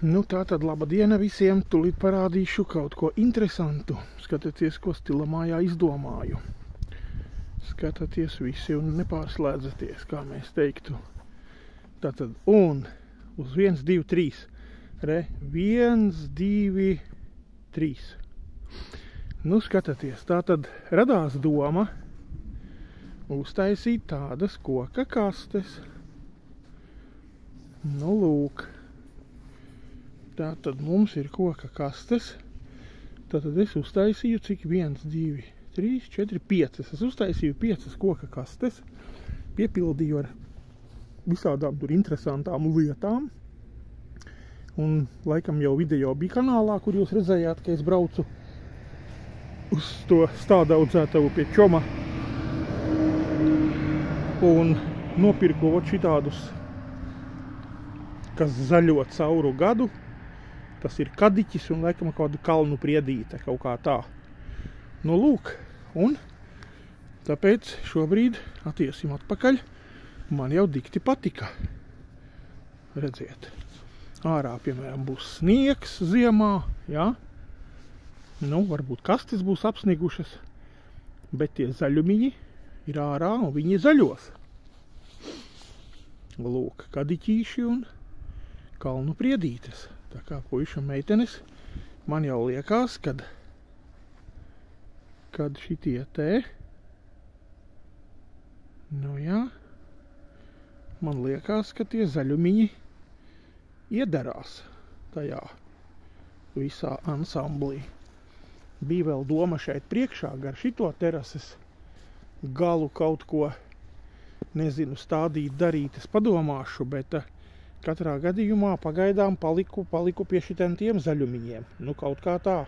Nu tā tad laba diena visiem, tūlīt parādīšu kaut ko interesantu. Skatieties, ko stila mājā izdomāju. Skatieties visi un nepārslēdzaties, kā mēs teiktu. Tātad, un uz 1, 2, 3. Re, 1, 2, 3. Nu, skatieties, tātad radās doma uztaisīt tādas koka kastes. Nu, lūk. Tātad mums ir koka kastes. Tātad es uztaisīju cik 1, 2, 3, 4, 5. Es uztaisīju 5 koka kastes. Piepildīju ar visādām tur interesantām lietām. Un laikam jau video bija kanālā, kur jūs redzējāt, ka es braucu uz to stādaudzētavu pie čoma. Un nopirku šitādus, kas zaļo cauru gadu. Tas ir kadiķis un laikam kādu kalnu priedīte, kaut kā tā. Nu, lūk, un tāpēc šobrīd atiesim atpakaļ. Man jau dikti patika. Redziet, ārā, piemēram, būs sniegs ziemā, jā. Nu, varbūt kastes būs apsnigušas, bet tie zaļumiņi ir ārā un viņi zaļos. Lūk, kadiķīši un kalnu priedītes. Tā kā puiša meitenes, man jau liekas, kad šitie te, nu jā, man liekas, ka tie zaļumiņi iedarās tajā visā ansamblī. Bija vēl doma šeit priekšā gar šito terases galu kaut ko, nezinu, stādīt, darīt, es padomāšu, bet katrā gadījumā pagaidām paliku pie šitiem zaļumiņiem. Nu, kaut kā tā.